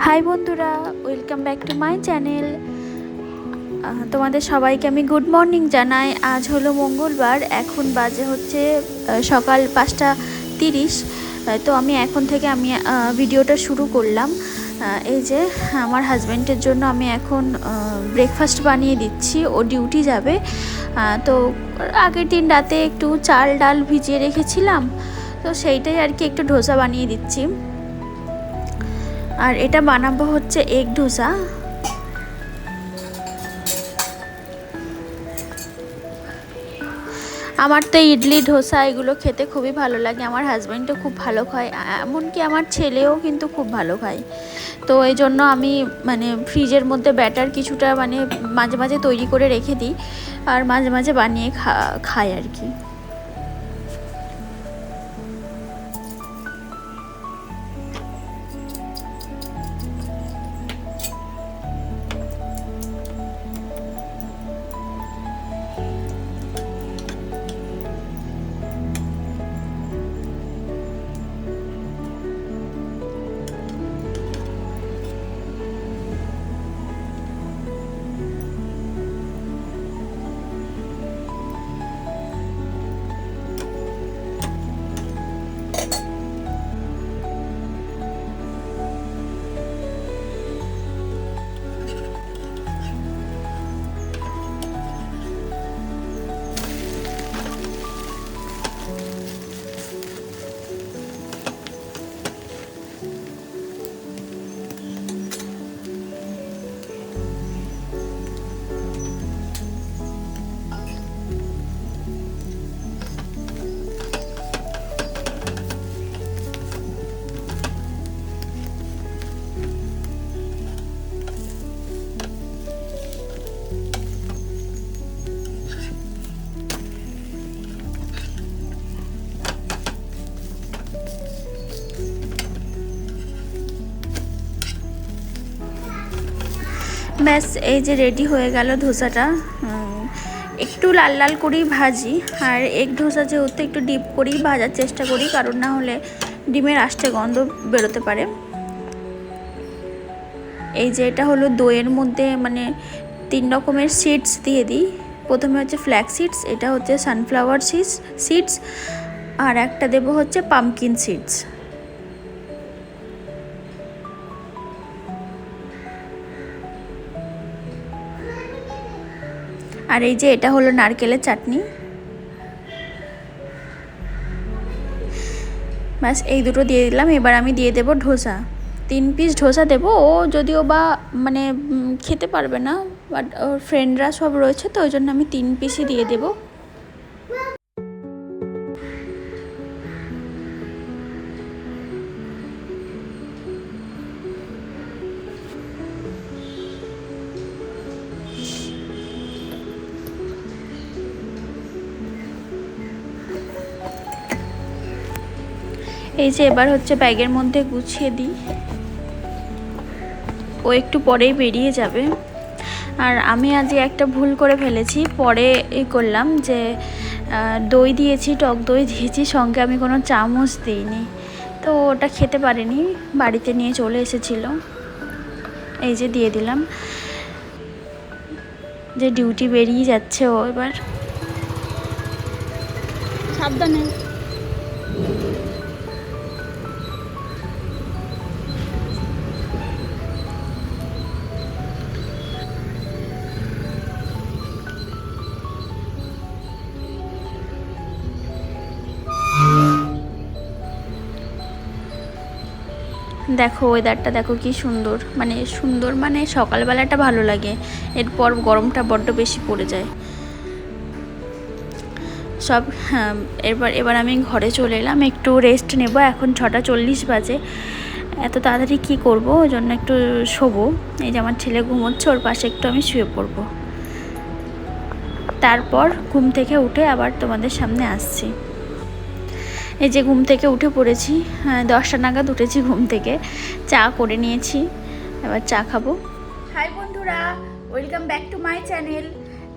High বন্ধুরা, welcome back to my channel. তোমাদের সবাইকে আমি গুড মর্নিং জানাই। আজ হলো মঙ্গলবার, এখন বাজে হচ্ছে সকাল 5:30। তো আমি এখন থেকে ভিডিওটা শুরু করলাম। এই যে আমার হাজব্যান্ডের জন্য আমি এখন ব্রেকফাস্ট বানিয়ে দিচ্ছি, ও ডিউটি যাবে। তো আগের দিন রাতে একটু চাল ডাল ভিজিয়ে রেখেছিলাম, তো সেইটাই আর কি একটু ধোসা বানিয়ে দিচ্ছি। আর এটা বানাবো হচ্ছে এগ ধোসা। আমার তো ইডলি ধোসা এগুলো খেতে খুবই ভালো লাগে, আমার হাজব্যান্ডও খুব ভালো খায়, এমনকি আমার ছেলেও কিন্তু খুব ভালো খায়। তো এই জন্য আমি ফ্রিজের মধ্যে ব্যাটার কিছুটা মাঝে মাঝে তৈরি করে রেখে দিই, আর মাঝে মাঝে বানিয়ে খাই আর কি। ব্যাস, এই যে রেডি হয়ে গেল ধোসাটা। একটু লাল লাল করেই ভাজি, আর এগ ধোসা যেহেতু একটু ডিপ করেই ভাজার চেষ্টা করি, কারণ না হলে ডিমের আষ্টে গন্ধ বেরোতে পারে। এই যে এটা হলো দইয়ের মধ্যে 3 রকমের সিডস দিয়ে দিই। প্রথমে হচ্ছে ফ্ল্যাক্স সিডস, এটা হচ্ছে সানফ্লাওয়ার সিডস, আর একটা দেবো হচ্ছে পামকিন সিডস। আর এই যে এটা হলো নারকেলের চাটনি। ব্যাস, এই দুটো দিয়ে দিলাম। এবার আমি দিয়ে দেবো ধোসা, 3 পিস ধোসা দেবো। ও যদিও বা খেতে পারবে না, বাট ওর ফ্রেন্ডরা সব রয়েছে, তো ওই জন্য আমি 3 পিসই দিয়ে দেবো। এই যে এবার হচ্ছে ব্যাগের মধ্যে গুছিয়ে দিই, ও একটু পরেই বেরিয়ে যাবে। আর আমি আজ একটা ভুল করে ফেলেছি, পরে করলাম যে দই দিয়েছি, টক দই দিয়েছি, সঙ্গে আমি কোনো চামচ দিইনি, তো ওটা খেতে পারিনি, বাড়িতে নিয়ে চলে এসেছিল। এই যে দিয়ে দিলাম। যে ডিউটি বেরিয়ে যাচ্ছে ও এবার, সাবধানে। দেখো ওয়েদারটা দেখো কি সুন্দর, সুন্দর সকালবেলাটা ভালো লাগে, এরপর গরমটা বড্ড বেশি পড়ে যায় সব। হ্যাঁ, এবার আমি ঘরে চলে এলাম, একটু রেস্ট নেব। এখন 6:40 বাজে, এত তাড়াতাড়ি কী করবো, ওই জন্য একটু শোবো। এই যে আমার ছেলে ঘুমোচ্ছে, ওর পাশে একটু আমি শুয়ে পড়বো, তারপর ঘুম থেকে উঠে আবার তোমাদের সামনে আসছি। এই যে ঘুম থেকে উঠে পড়েছি, 10টা নাগাদ উঠেছি ঘুম থেকে, চা করে নিয়েছি, এবার চা খাবো। হাই বন্ধুরা, welcome back to my channel.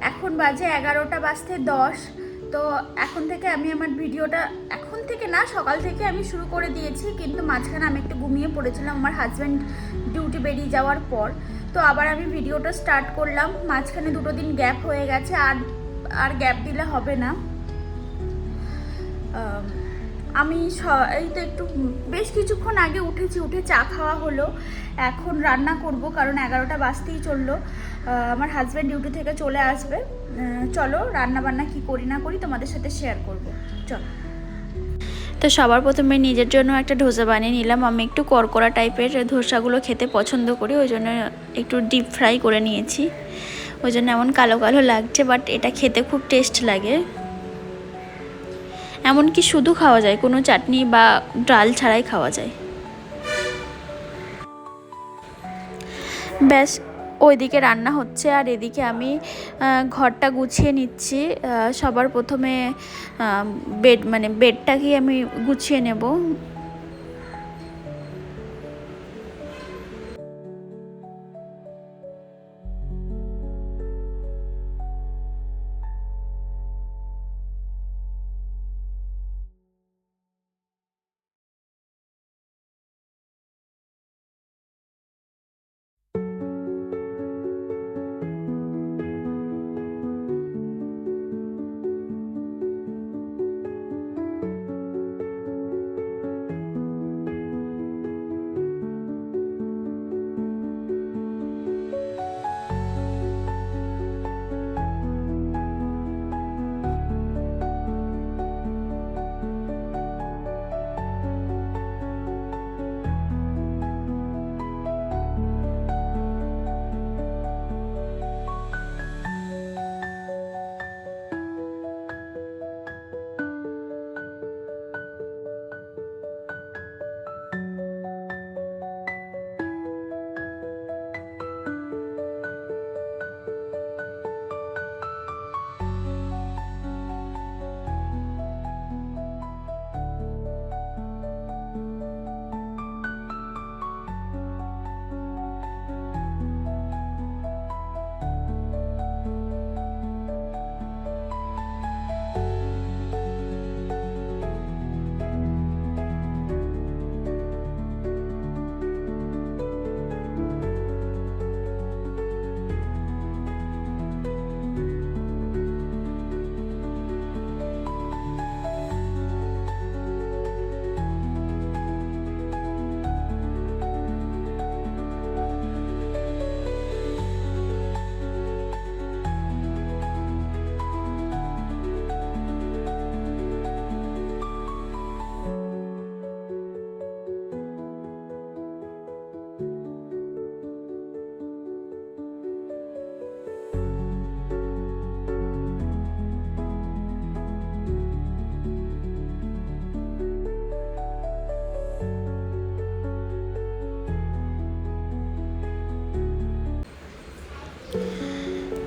এখন বাজে 11টা বাজতে 10। তো এখন থেকে আমি আমার ভিডিওটা, এখন থেকে না, সকাল থেকে আমি শুরু করে দিয়েছি, কিন্তু মাঝখানে আমি একটু ঘুমিয়ে পড়েছিলাম আমার হাজব্যান্ড ডিউটি বেরিয়ে যাওয়ার পর। তো আবার আমি ভিডিওটা স্টার্ট করলাম, মাঝখানে 2 দিন গ্যাপ হয়ে গেছে, আর গ্যাপ দিলে হবে না। আমি এই তো একটু বেশ কিছুক্ষণ আগে উঠেছি, উঠে চা খাওয়া হলো। এখন রান্না করব, কারণ 11টা বাজতেই চললো, আমার হাজব্যান্ড ডিউটি থেকে চলে আসবে। চলো রান্না বান্না কি করি না করি তোমাদের সাথে শেয়ার করব, চলো। তো সবার প্রথমে নিজের জন্য একটা ধোসা বানিয়ে নিলাম। আমি একটু কড়কড়া টাইপের ধোসাগুলো খেতে পছন্দ করি, ওই জন্য একটু ডিপ ফ্রাই করে নিয়েছি, ওই জন্য এমন কালো কালো লাগছে, বাট এটা খেতে খুব টেস্ট লাগে। এমনকি শুধু খাওয়া যায়, কোনো চাটনি বা ডাল ছাড়াই খাওয়া যায়। ব্যাস, ওইদিকে রান্না হচ্ছে আর এদিকে আমি ঘরটা গুছিয়ে নিচ্ছি। সবার প্রথমে বেডটাকে আমি গুছিয়ে নেব।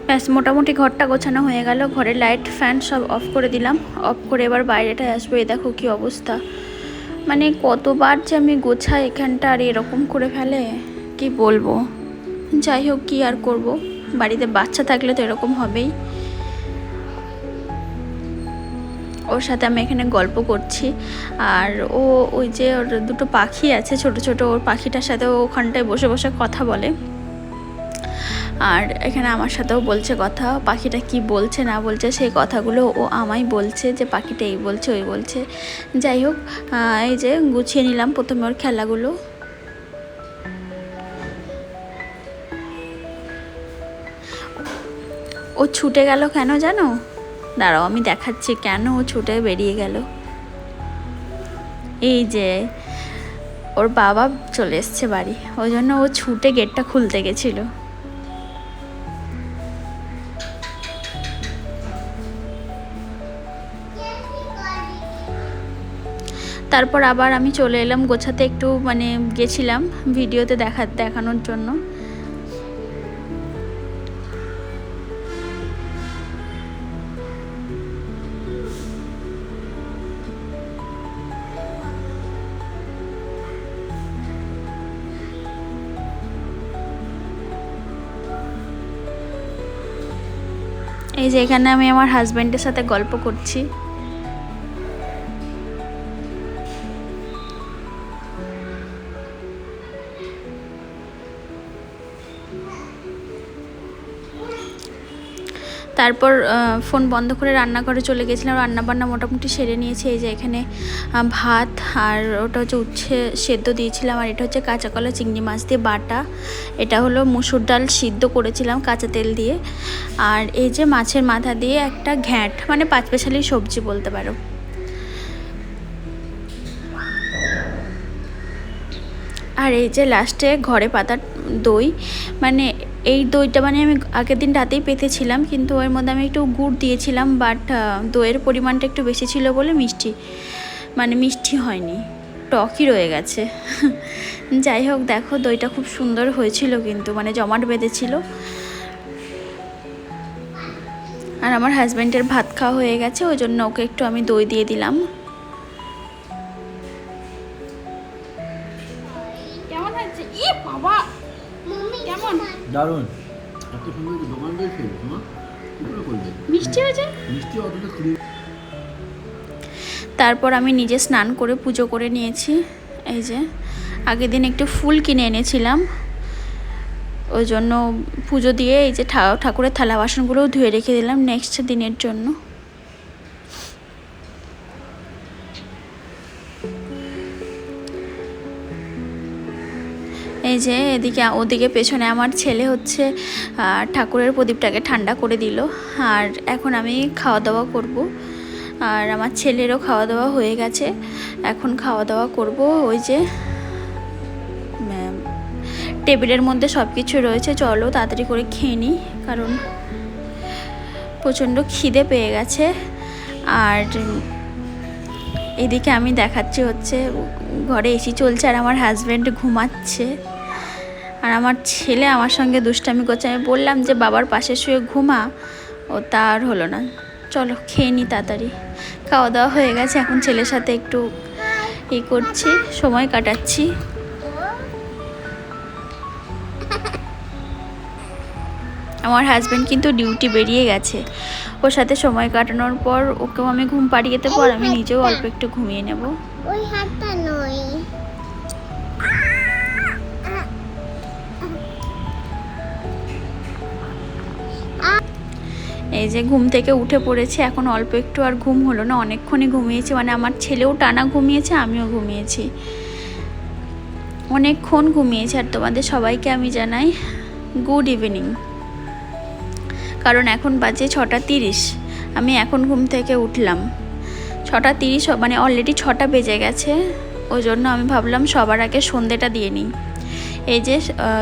ব্যাস, মোটামুটি ঘরটা গোছানো হয়ে গেল। ঘরের লাইট ফ্যান সব অফ করে দিলাম। অফ করে এবার বাইরেটায় আসবো। এই দেখো কি অবস্থা, মানে কতবার যে আমি গোছাই এখানটা, আর এরকম করে ফেলে কি বলবো। যাই হোক, কি আর করব, বাড়িতে বাচ্চা থাকলে তো এরকম হবেই। ওর সাথে আমি এখানে গল্প করছি, আর ওই যে ওর 2টো পাখি আছে ছোট ছোট, ওর পাখিটার সাথে ওখানটায় বসে বসে কথা বলে, আর এখানে আমার সাথেও বলছে কথা। পাখিটা কি বলছে না বলছে সেই কথাগুলো ও আমায় বলছে, যে পাখিটা এই বলছে ওই বলছে। যাই হোক, এই যে গুছিয়ে নিলাম প্রথমে ওর খেলাগুলো। ও ছুটে গেল কেন জানো? দাঁড়াও আমি দেখাচ্ছি কেন ও ছুটে বেরিয়ে গেল। এই যে ওর বাবা চলে এসছে বাড়ি, ওই জন্য ও ছুটে গেটটা খুলতে গেছিলো। তারপর আবার আমি চলে এলাম গোছাতে, একটু মানে গেছিলাম ভিডিওতে দেখানোর জন্য। এই যে এখানে আমি আমার হাজব্যান্ডের সাথে গল্প করছি। তারপর ফোন বন্ধ করে রান্নাঘরে চলে গেছিলাম, রান্নাবান্না মোটামুটি সেরে নিয়েছি। এই যে এখানে ভাত আর ওটা হচ্ছে উচ্ছে সেদ্ধ দিয়েছিলাম, আর এটা হচ্ছে কাঁচা কলা চিংড়ি মাছ দিয়ে বাটা, এটা হলো মুসুর ডাল সিদ্ধ করেছিলাম কাঁচা তেল দিয়ে, আর এই যে মাছের মাথা দিয়ে একটা ঘ্যাঁট, মানে পাঁচপেশালি সবজি বলতে পারো। আর এই যে লাস্টে ঘরে পাতা দই, মানে এই দইটা মানে আমি আগের দিন রাতেই পেতেছিলাম, কিন্তু ওর মধ্যে আমি একটু গুড় দিয়েছিলাম, বাট দইয়ের পরিমাণটা একটু বেশি ছিল বলে মিষ্টি হয়নি, টকই রয়ে গেছে। যাই হোক, দেখো দইটা খুব সুন্দর হয়েছিল, কিন্তু মানে জমাট বেঁধেছিল। আর আমার হাজব্যান্ডের ভাত খাওয়া হয়ে গেছে, ওই জন্য ওকে একটু আমি দই দিয়ে দিলাম। কেমন হয়েছে? ই বাবা, কেমন? দারুণ, এত সুন্দর দোকান দিয়েছে, মিষ্টি হয়েছে। মিষ্টি অতটা ক্রিম। তারপর আমি নিজে স্নান করে পুজো করে নিয়েছি। এই যে আগের দিন একটু ফুল কিনে এনেছিলাম, ওই জন্য পুজো দিয়ে এই যে ঠাকুরের থালা বাসনগুলোও ধুয়ে রেখে দিলাম নেক্সট দিনের জন্য। এই যে এদিকে ওদিকে পেছনে আমার ছেলে হচ্ছে ঠাকুরের প্রদীপটাকে ঠান্ডা করে দিল, আর এখন আমি খাওয়া দাওয়া করব। আর আমার ছেলেরও খাওয়া দাওয়া হয়ে গেছে, এখন খাওয়া দাওয়া করব। ওই যে টেবিলের মধ্যে সব কিছু রয়েছে, চলো তাড়াতাড়ি করে খেয়ে নিই, কারণ প্রচণ্ড খিদে পেয়ে গেছে। আর এদিকে আমি দেখাচ্ছি হচ্ছে ঘরে এসি চলছে, আর আমার হাজব্যান্ড ঘুমাচ্ছে, আর আমার ছেলে আমার সঙ্গে দুষ্টামি করছে। আমি বললাম যে বাবার পাশে শুয়ে ঘুমা, ও তার হলো না। চলো খেয়ে নিই তাড়াতাড়ি। খাওয়া দাওয়া হয়ে গেছে, এখন ছেলের সাথে একটু করছি, সময় কাটাচ্ছি। আমার হাজব্যান্ড কিন্তু ডিউটি বেরিয়ে গেছে, ওর সাথে সময় কাটানোর পর ওকেও আমি ঘুম পাড়িয়ে দেবো, আর আমি নিজেও অল্প একটু ঘুমিয়ে নেব। ওই হাতটা নয়। এই যে ঘুম থেকে উঠে পড়েছে, এখন অল্প একটু আর ঘুম হলো না, অনেকক্ষণই ঘুমিয়েছি, মানে আমার ছেলেও টানা ঘুমিয়েছে, আমিও ঘুমিয়েছি, অনেকক্ষণ ঘুমিয়েছি। আর তোমাদের সবাইকে আমি জানাই গুড ইভিনিং, কারণ এখন বাজে 6:30, আমি এখন ঘুম থেকে উঠলাম 6:30, মানে অলরেডি 6টা বেজে গেছে। ওই জন্য আমি ভাবলাম সবার আগে সন্ধ্যেটা দিয়ে নিই। এই যে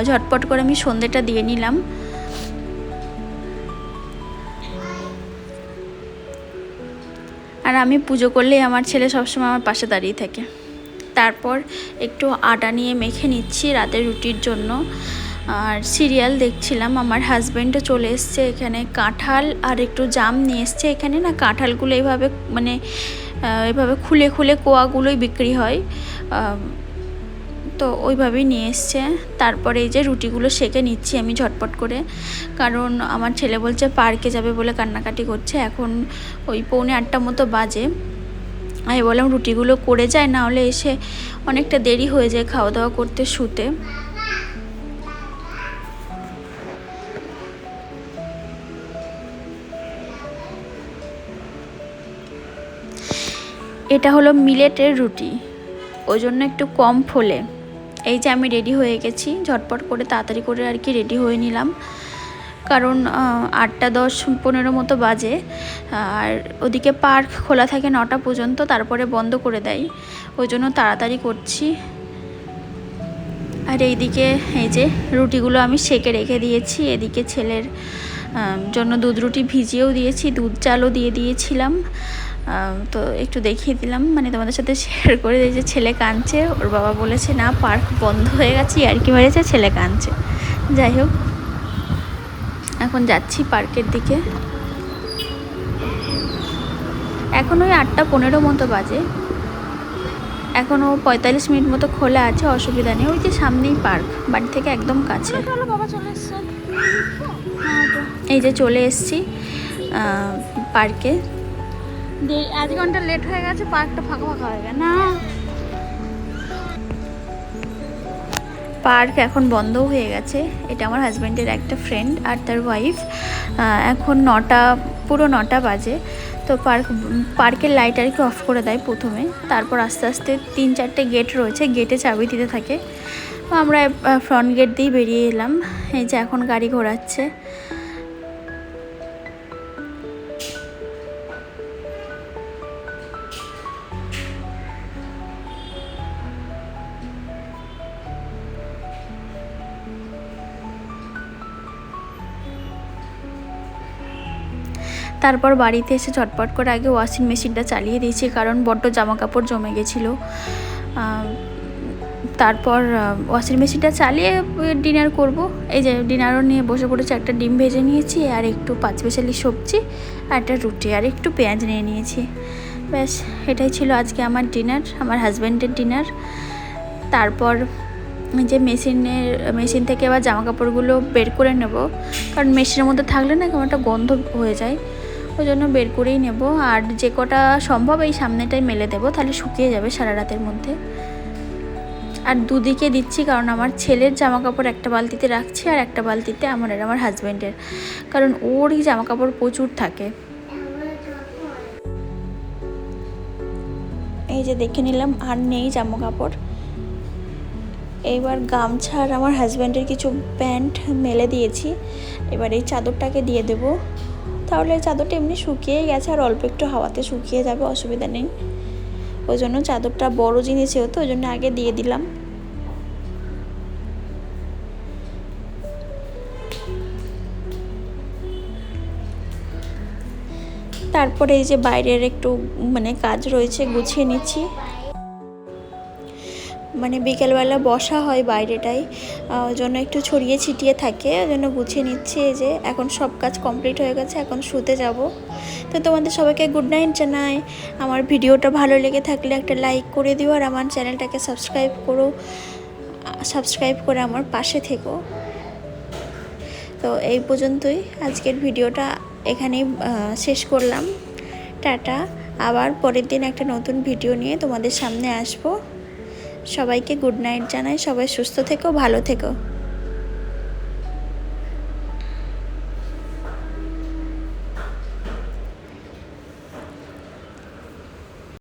ঝটপট করে আমি সন্ধ্যেটা দিয়ে নিলাম। আর আমি পুজো করলেই আমার ছেলে সবসময় আমার পাশে দাঁড়িয়ে থাকে। তারপর একটু আটা নিয়ে মেখে নিচ্ছি রাতের রুটির জন্য, আর সিরিয়াল দেখছিলাম। আমার হাজব্যান্ডও চলে এসছে, এখানে কাঁঠাল আর একটু জাম নিয়ে এসছে। এখানে না কাঁঠালগুলো এইভাবে মানে এভাবে খুলে খুলে কোয়াগুলোই বিক্রি হয়, তো ওইভাবেই নিয়ে এসছে। তারপরে এই যে রুটিগুলো সেঁকে নিচ্ছি আমি ঝটপট করে, কারণ আমার ছেলে বলছে পার্কে যাবে বলে কান্নাকাটি করছে। এখন ওই 7:45 মতো বাজে, আমি বললাম রুটিগুলো করে যায়, না হলে এসে অনেকটা দেরি হয়ে যায় খাওয়া দাওয়া করতে শুতে। এটা হলো মিলেটের রুটি, ওই জন্য একটু কম ফোলে। এই যে আমি রেডি হয়ে গেছি, ঝটপট করে তাড়াতাড়ি করে আর কি রেডি হয়ে নিলাম, কারণ 8:10-15 মতো বাজে। আর ওদিকে পার্ক খোলা থাকে 9টা পর্যন্ত, তারপরে বন্ধ করে দেয়, ওই জন্য তাড়াতাড়ি করছি। আর এইদিকে এই যে রুটিগুলো আমি সেঁকে রেখে দিয়েছি, এদিকে ছেলের জন্য দুধ রুটি ভিজিয়েও দিয়েছি, দুধ চালও দিয়ে দিয়েছিলাম। তো একটু দেখিয়ে দিলাম, মানে তোমাদের সাথে শেয়ার করে দিই যে ছেলে কাঁদছে, ওর বাবা বলেছে না পার্ক বন্ধ হয়ে গেছে, আর কি মেরেছে, ছেলে কাঁদছে। যাই হোক, এখন যাচ্ছি পার্কের দিকে। এখন ওই 8:15 মতো বাজে, এখনও 45 মিনিট মতো খোলা আছে, অসুবিধা নেই। ওই যে সামনেই পার্ক, বাড়ি থেকে একদম কাছে। এই যে চলে এসছি, পার্কে। 1 ঘন্টা লেট হয়ে গেছে, পার্কটা ফাঁকা ফাঁকা হয়ে গেছে না। পার্ক এখন বন্ধও হয়ে গেছে। এটা আমার হাজব্যান্ডের একটা ফ্রেন্ড আর তার ওয়াইফ। এখন 9টা, পুরো 9টা বাজে। তো পার্কের লাইট আর কি অফ করে দেয় প্রথমে, তারপর আস্তে আস্তে 3-4টে গেট রয়েছে, গেটে চাবি দিতে থাকে। আমরা ফ্রন্ট গেট দিয়ে বেরিয়ে এলাম। এই যে এখন গাড়ি ঘোরাচ্ছে। তারপর বাড়িতে এসে ঝটপট করে আগে ওয়াশিং মেশিনটা চালিয়ে দিয়েছি, কারণ বড্ড জামা কাপড় জমে গেছিলো। তারপর ওয়াশিং মেশিনটা চালিয়ে ডিনার করব। এই যে ডিনারও নিয়ে বসে পড়েছি। একটা ডিম ভেজে নিয়েছি, আর একটু পাঁচমিশালি সবজি, আর একটা রুটি, আর একটু পেঁয়াজ নিয়ে নিয়েছি। ব্যাস, এটাই ছিল আজকে আমার ডিনার, আমার হাজব্যান্ডের ডিনার। তারপর যে মেশিন থেকে আবার জামা কাপড়গুলো বের করে নেব, কারণ মেশিনের মধ্যে থাকলে না কেমন একটা গন্ধ হয়ে যায়, ওই জন্য বের করেই নেব। আর যে কটা সম্ভব এই সামনেটাই মেলে দেবো, তাহলে শুকিয়ে যাবে সারা রাতের মধ্যে। আর দুদিকে দিচ্ছি, কারণ আমার ছেলের জামা কাপড় একটা বালতিতে রাখছি, আর একটা বালতিতে আমার হাজব্যান্ডের, কারণ ওরই জামা কাপড় প্রচুর থাকে। এই যে দেখে নিলাম আর নেই জামা কাপড়। এইবার গামছা আর আমার হাজব্যান্ডের কিছু প্যান্ট মেলে দিয়েছি। এবার এই চাদরটাকে দিয়ে দেব, তাহলে চাদরটা এমনি শুকিয়ে গেছে, আর অল্প একটু হাওয়াতে শুকিয়ে যাবে, অসুবিধা নেই। ওই জন্য চাদরটা বড় জিনিস যেহেতু, ওই জন্য আগে দিয়ে দিলাম। তারপরে এই যে বাইরের একটু কাজ রয়েছে, গুছিয়ে নিচ্ছি। বিকেলবেলা বসা হয় বাইরেটাই, ওই জন্য একটু ছড়িয়ে ছিটিয়ে থাকে, ওই জন্য গুছিয়ে নিচ্ছি। এই যে এখন সব কাজ কমপ্লিট হয়ে গেছে, এখন শুতে যাব। তো তোমাদের সবাইকে গুড নাইট জানাই। আমার ভিডিওটা ভালো লেগে থাকলে একটা লাইক করে দিও, আর আমার চ্যানেলটাকে সাবস্ক্রাইব করে আমার পাশে থেকো। তো এই পর্যন্তই আজকের ভিডিওটা এখানেই শেষ করলাম। টাটা। আবার পরের দিন একটা নতুন ভিডিও নিয়ে তোমাদের সামনে আসবো। সবাইকে গুড নাইট জানাই। সবাই সুস্থ থেকো, ভালো থেকো।